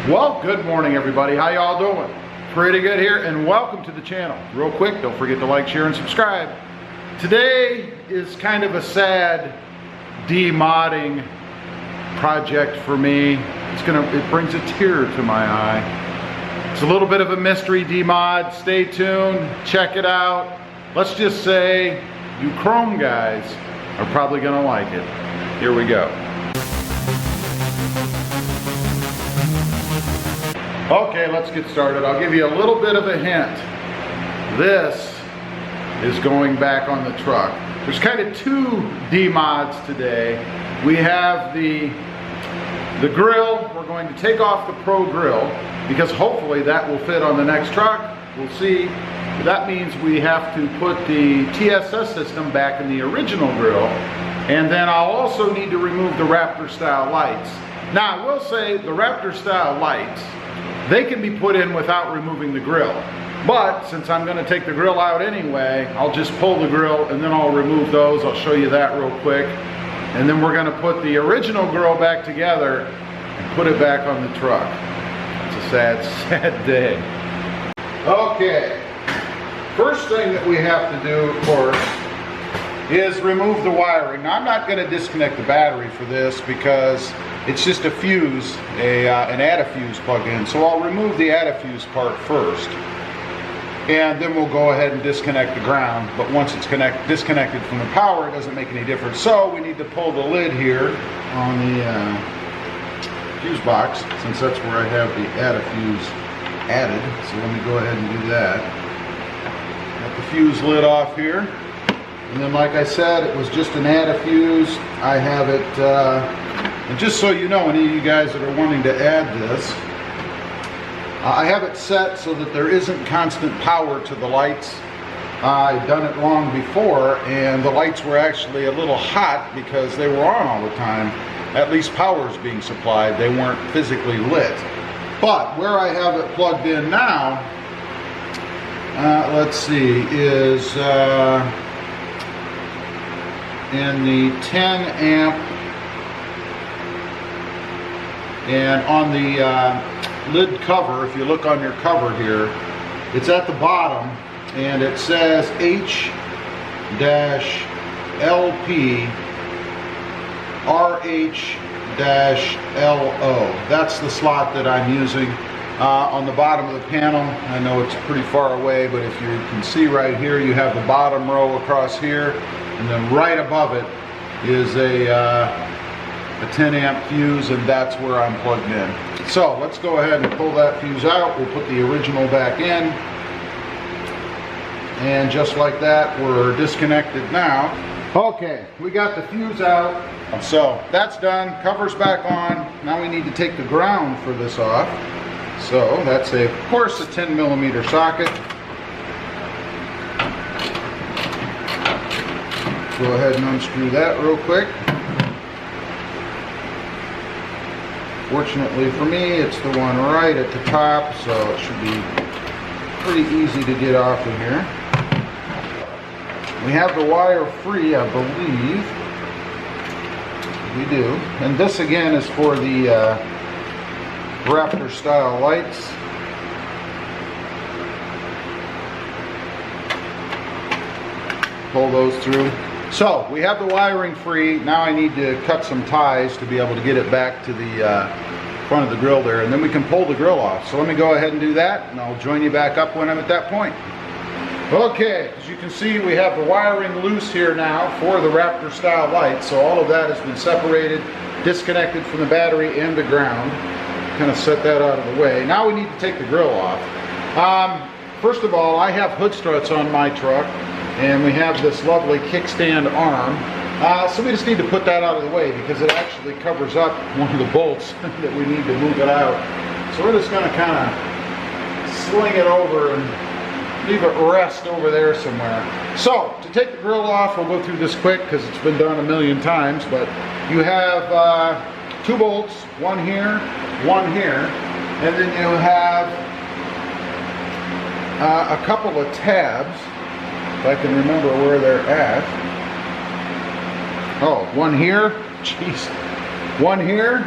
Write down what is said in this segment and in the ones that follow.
Well, good morning everybody. How y'all doing? Pretty good here, and welcome to the channel. Real quick, don't forget to like, share, and subscribe. Today is kind of a sad demodding project for me. It brings a tear to my eye. It's a little bit of a mystery demod. Stay tuned, check it out. Let's just say you Chrome guys are probably gonna like it. Here we go. Okay, let's get started. I'll give you a little bit of a hint. This is going back on the truck. There's kind of two demods today. We have the grill. We're going to take off the Pro grill because hopefully that will fit on the next truck. We'll see. That means we have to put the TSS system back in the original grill, and then I'll also need to remove the Raptor style lights. Now I will say the Raptor style lights, they can be put in without removing the grill. But since I'm going to take the grill out anyway, I'll just pull the grill and then I'll remove those. I'll show you that real quick. And then we're going to put the original grill back together and put it back on the truck. It's a sad, sad day. Okay. First thing that we have to do, of course, is remove the wiring. Now I'm not going to disconnect the battery for this because it's just a fuse, an add-a-fuse plug-in. So I'll remove the add-a-fuse part first, and then we'll go ahead and disconnect the ground. But once it's disconnected from the power, it doesn't make any difference. So we need to pull the lid here on the fuse box, since that's where I have the add-a-fuse added. So let me go ahead and do that. Got the fuse lid off here. And then, like I said, it was just an add-a-fuse. I have it, and just so you know, any of you guys that are wanting to add this, I have it set so that there isn't constant power to the lights. I've done it long before, and the lights were actually a little hot because they were on all the time. At least power is being supplied. They weren't physically lit. But where I have it plugged in now, let's see, is in the 10 amp, and on the lid cover, if you look on your cover here, it's at the bottom and it says H-LP RH-LO. That's the slot that I'm using on the bottom of the panel. I know it's pretty far away, but if you can see right here, you have the bottom row across here, and then right above it is a 10 amp fuse, and that's where I'm plugged in. So let's go ahead and pull that fuse out. We'll put the original back in, and just like that, we're disconnected now. Okay, we got the fuse out, so that's done. Cover's back on. Now we need to take the ground for this off. So that's of course a 10mm socket. Go ahead and unscrew that real quick. Fortunately for me, it's the one right at the top, so it should be pretty easy to get off of here. We have the wire free, I believe. We do. And this again is for the Raptor style lights. Pull those through. So we have the wiring free. Now I need to cut some ties to be able to get it back to the front of the grill there, and then we can pull the grill off. So let me go ahead and do that, and I'll join you back up when I'm at that point. Okay, as you can see, we have the wiring loose here now for the Raptor style lights. So all of that has been separated, disconnected from the battery and the ground. Kind of set that out of the way. Now we need to take the grill off. First of all, I have hood struts on my truck, and we have this lovely kickstand arm. So we just need to put that out of the way because it actually covers up one of the bolts that we need to move it out. So we're just going to kind of sling it over and leave it rest over there somewhere. So to take the grill off, we'll go through this quick because it's been done a million times, but you have two bolts, one here, and then you have a couple of tabs, if I can remember where they're at. Oh, one here, jeez, one here,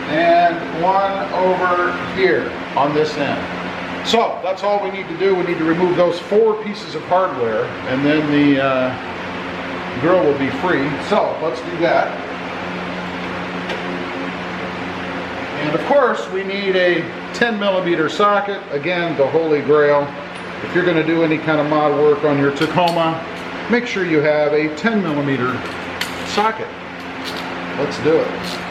and one over here on this end. So that's all we need to do. We need to remove those 4 pieces of hardware, and then the grill will be free. So let's do that. And of course we need a 10mm socket. Again, the holy grail. If you're going to do any kind of mod work on your Tacoma, make sure you have a 10mm socket. Let's do it.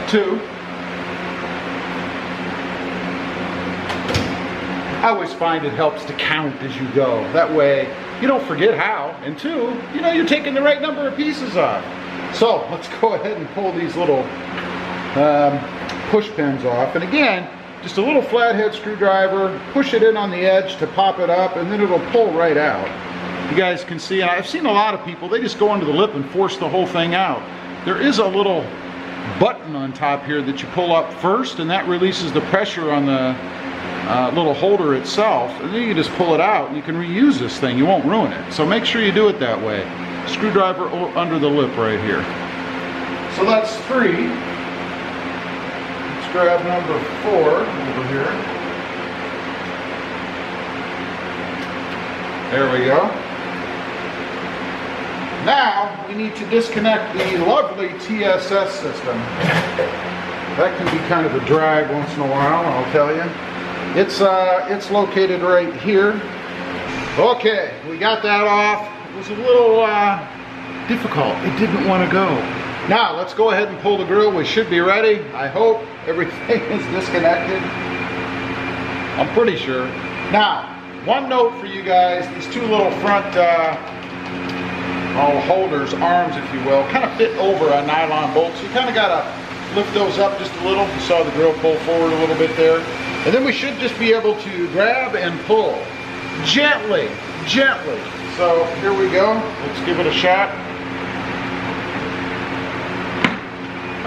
Two. I always find it helps to count as you go. That way you don't forget how. And 2, you know you're taking the right number of pieces off. So let's go ahead and pull these little push pins off. And again, just a little flathead screwdriver, push it in on the edge to pop it up, and then it'll pull right out. You guys can see, and I've seen a lot of people, they just go under the lip and force the whole thing out. There is a little button on top here that you pull up first, and that releases the pressure on the little holder itself, and then you can just pull it out and you can reuse this thing. You won't ruin it. So make sure you do it that way. Screwdriver under the lip right here. So that's 3. Let's grab number 4 over here. There we go. Now we need to disconnect the lovely TSS system. That can be kind of a drag once in a while, I'll tell you. It's located right here. Okay, we got that off. It was a little difficult. It didn't want to go. Now let's go ahead and pull the grill. We should be ready. I hope everything is disconnected. I'm pretty sure. Now, one note for you guys: these 2 little front holders, arms, if you will, kind of fit over a nylon bolt. So you kind of got to lift those up just a little. You saw the grill pull forward a little bit there. And then we should just be able to grab and pull gently, gently. So here we go. Let's give it a shot.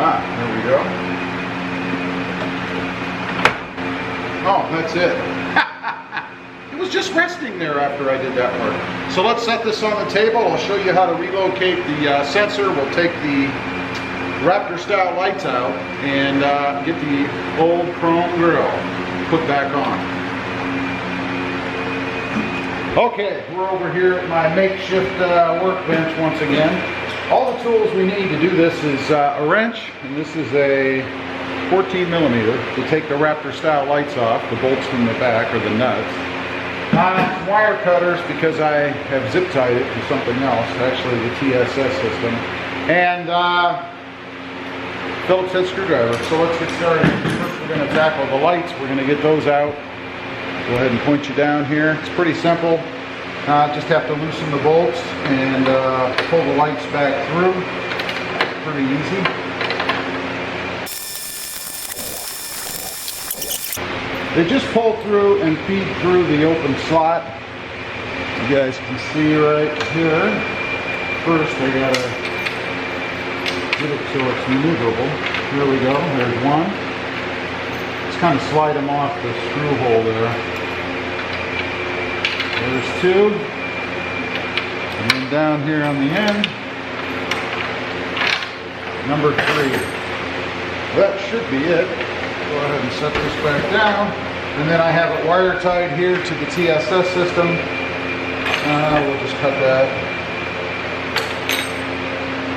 There we go. Oh, that's it. It was just resting there after I did that work. So let's set this on the table. I'll show you how to relocate the sensor. We'll take the Raptor style lights out and get the old chrome grill put back on. Okay, we're over here at my makeshift workbench once again. All the tools we need to do this is a wrench, and this is a 14mm to take the Raptor style lights off, the bolts from the back or the nuts. Wire cutters because I have zip tied it to something else, actually the TSS system, and Phillips head screwdriver. So let's get started. First we're going to tackle the lights. We're going to get those out. Go ahead and point you down here. It's pretty simple. Just have to loosen the bolts and pull the lights back through. Pretty easy. They just pull through and feed through the open slot. You guys can see right here. First I gotta get it so it's maneuverable. Here we go. There's one. Just kind of slide them off the screw hole there. There's 2, and then down here on the end, number 3. That should be it. Go ahead and set this back down, and then I have it wire tied here to the TSS system. We'll just cut that.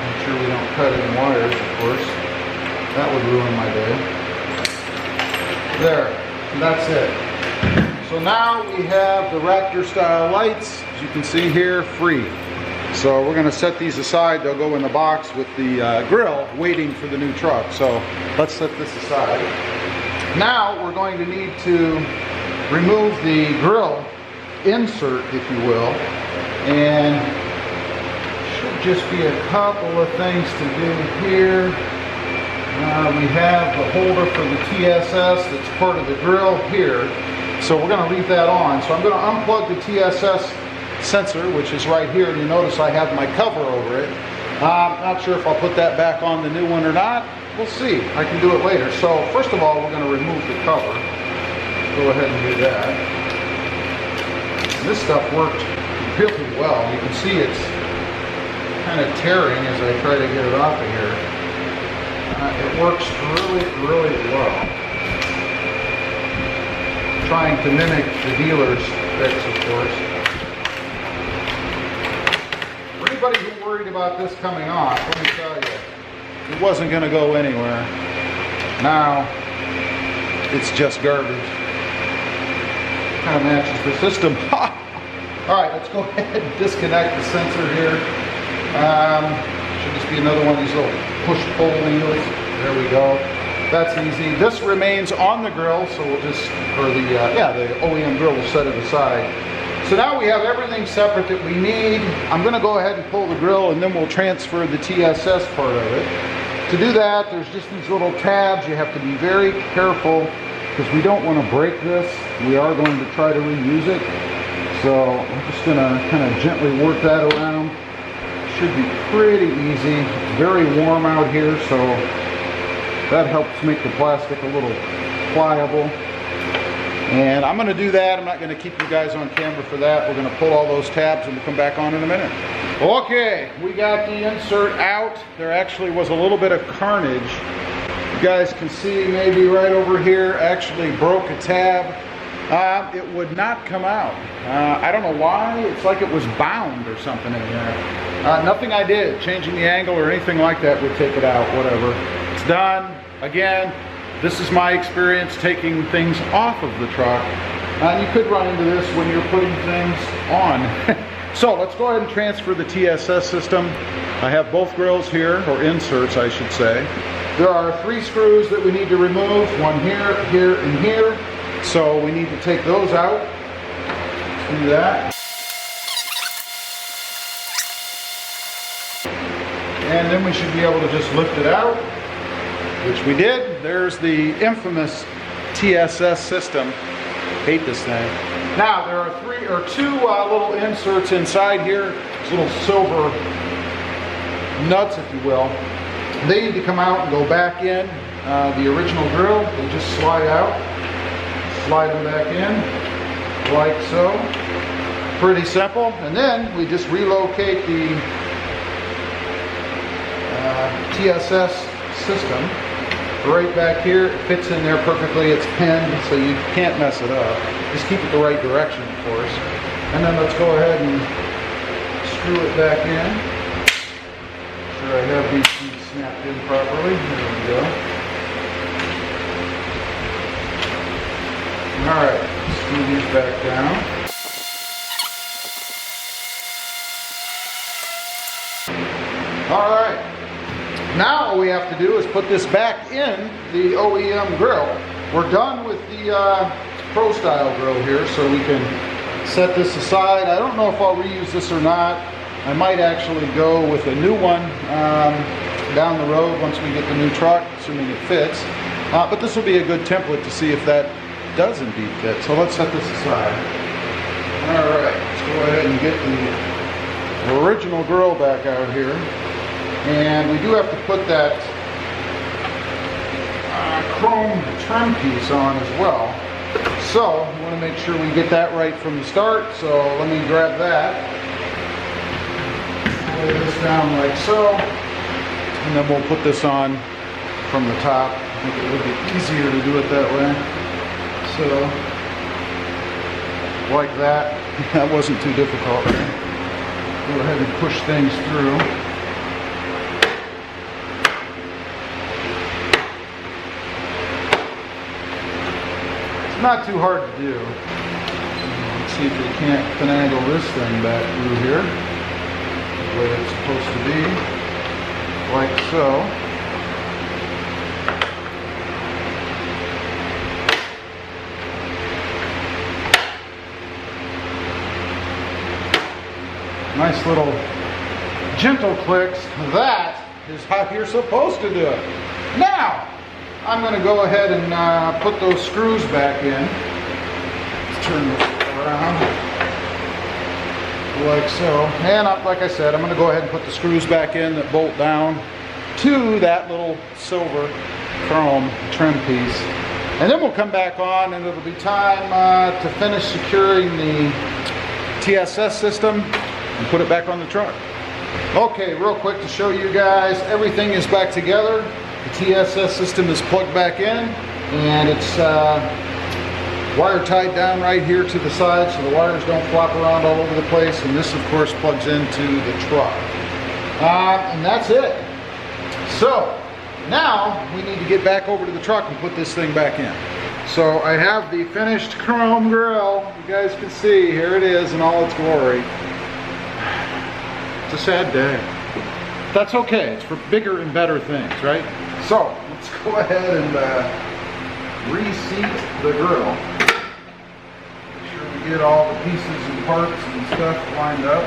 Make sure we don't cut any wires, of course. That would ruin my day. There, and that's it. So now we have the Raptor style lights, as you can see here, free. So we're going to set these aside. They'll go in the box with the grill waiting for the new truck. So let's set this aside. Now we're going to need to remove the grill insert, if you will, and should just be a couple of things to do here. We have the holder for the TSS that's part of the grill here. So we're going to leave that on. So I'm going to unplug the TSS sensor, which is right here, and you notice I have my cover over it. I'm not sure if I'll put that back on the new one or not. We'll see. I can do it later. So first of all, we're going to remove the cover. Go ahead and do that. And this stuff worked really well. You can see it's kind of tearing as I try to get it off of here. It works really well. Trying to mimic the dealer's fix, of course. For anybody who worried about this coming off, let me tell you, it wasn't going to go anywhere. Now, it's just garbage. Kind of matches the system. Alright, let's go ahead and disconnect the sensor here. Should just be another one of these little push-pull wheels. There we go. That's easy. This remains on the grill, so we'll just, or the OEM grill will set it aside. So now we have everything separate that we need. I'm going to go ahead and pull the grill, and then we'll transfer the TSS part of it. To do that, there's just these little tabs. You have to be very careful because we don't want to break this. We are going to try to reuse it. So I'm just going to kind of gently work that around. Should be pretty easy. It's very warm out here, so that helps make the plastic a little pliable. And I'm going to do that. I'm not going to keep you guys on camera for that. We're going to pull all those tabs and we'll come back on in a minute. Okay, we got the insert out. There actually was a little bit of carnage. You guys can see maybe right over here, actually broke a tab. It would not come out. I don't know why. It's like it was bound or something in there. Nothing I did, changing the angle or anything like that would take it out, whatever. It's done. Again, this is my experience taking things off of the truck. And you could run into this when you're putting things on. So let's go ahead and transfer the TSS system. I have both grills here, or inserts I should say. There are 3 screws that we need to remove, one here, here, and here. So we need to take those out. Let's do that. And then we should be able to just lift it out, which we did. There's the infamous TSS system. Hate this thing. Now there are 2 little inserts inside here. These little silver nuts, if you will. They need to come out and go back in. The original grill, they just slide out. Slide them back in, like so. Pretty simple. And then we just relocate the TSS system right back here. It fits in there perfectly. It's pinned, so you can't mess it up. Just keep it the right direction, of course. And then let's go ahead and screw it back in. Make sure I have these snapped in properly. There we go. Alright, screw these back down. Alright, now all we have to do is put this back in the OEM grill. We're done with the Pro style grill here, so we can set this aside. I don't know if I'll reuse this or not. I might actually go with a new one down the road once we get the new truck, assuming it fits. But this will be a good template to see if that does indeed fit. So let's set this aside. Alright, let's go ahead and get the original grill back out here. And we do have to put that chrome trim piece on as well. So we want to make sure we get that right from the start. So let me grab that. Lay this down like so. And then we'll put this on from the top. I think it would be easier to do it that way. So, like that. That wasn't too difficult. Right? Go ahead and push things through. It's not too hard to do. Let's see if we can't finagle this thing back through here the way it's supposed to be. Like so. Nice little gentle clicks. That is how you're supposed to do it. Now, I'm going to go ahead and put those screws back in. Let's turn this around like so. And like I said, I'm going to go ahead and put the screws back in that bolt down to that little silver chrome trim piece. And then we'll come back on and it'll be time to finish securing the TSS system and put it back on the truck. Okay, real quick to show you guys, everything is back together. The TSS system is plugged back in, and it's wire tied down right here to the side so the wires don't flop around all over the place. And this, of course, plugs into the truck. And that's it. So now we need to get back over to the truck and put this thing back in. So I have the finished chrome grill. You guys can see, here it is in all its glory. It's a sad day. That's okay, it's for bigger and better things, right? So let's go ahead and reseat the grill. Make sure we get all the pieces and parts and stuff lined up.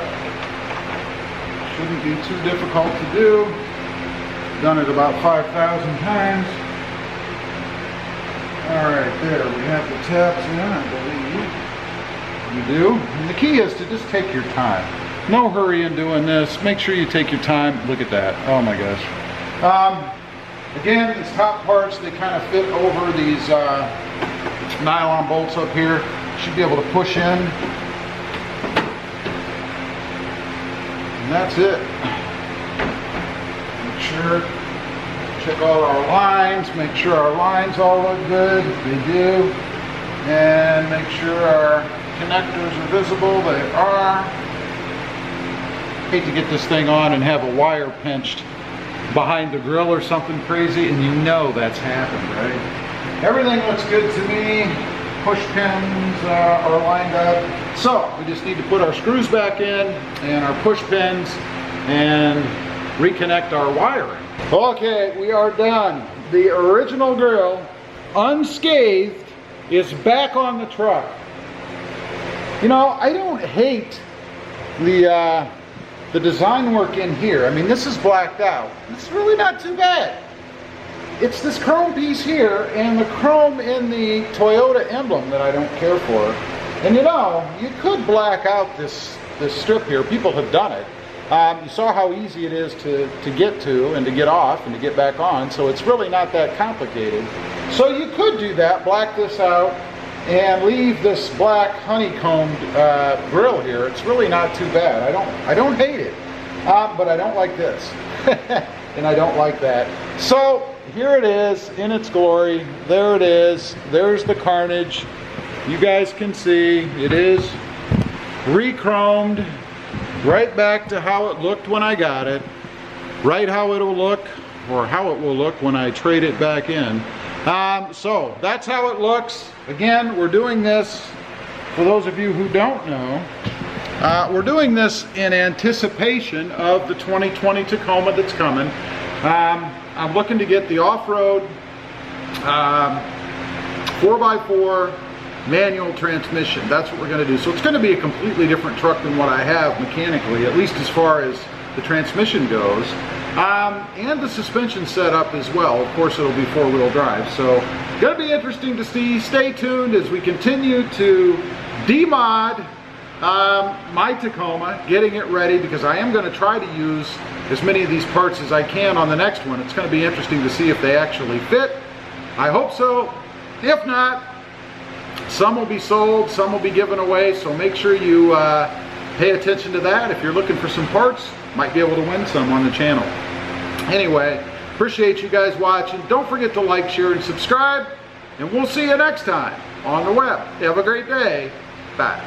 Shouldn't be too difficult to do. Done it about 5,000 times. All right, there we have the tabs in, I believe. You do. And the key is to just take your time. No hurry in doing this. Make sure you take your time. Look at that. Oh my gosh. Again, these top parts, they kind of fit over these nylon bolts up here. Should be able to push in. And that's it. Make sure, check all our lines, make sure our lines all look good. They do. And make sure our connectors are visible. They are. Hate to get this thing on and have a wire pinched behind the grill or something crazy, and you know that's happened, right? Everything looks good to me. Push pins are lined up. So we just need to put our screws back in and our push pins and reconnect our wiring. Okay, we are done. The original grill, unscathed, is back on the truck. You know, I don't hate the design work in here. I mean, this is blacked out. It's really not too bad. It's this chrome piece here and the chrome in the Toyota emblem that I don't care for. And you know, you could black out this strip here. People have done it. You saw how easy it is to get to and to get off and to get back on, so it's really not that complicated. So you could do that, black this out, and leave this black honeycombed grill here. It's really not too bad. I don't hate it, but I don't like this, and I don't like that. So here it is in its glory. There it is. There's the carnage. You guys can see it is re-chromed. Right back to how it looked when I got it, right how it'll look, or how it will look when I trade it back in. So that's how it looks. Again, we're doing this, for those of you who don't know, we're doing this in anticipation of the 2020 Tacoma that's coming. I'm looking to get the off-road 4x4 manual transmission. That's what we're going to do. So it's going to be a completely different truck than what I have mechanically, at least as far as the transmission goes, and the suspension setup as well. Of course, it'll be four-wheel drive. So it's going to be interesting to see. Stay tuned as we continue to demod my Tacoma, getting it ready, because I am going to try to use as many of these parts as I can on the next one. It's going to be interesting to see if they actually fit. I hope so. If not, some will be sold, some will be given away, so make sure you pay attention to that. If you're looking for some parts, might be able to win some on the channel. Anyway, appreciate you guys watching. Don't forget to like, share, and subscribe, and we'll see you next time on the web. Have a great day. Bye.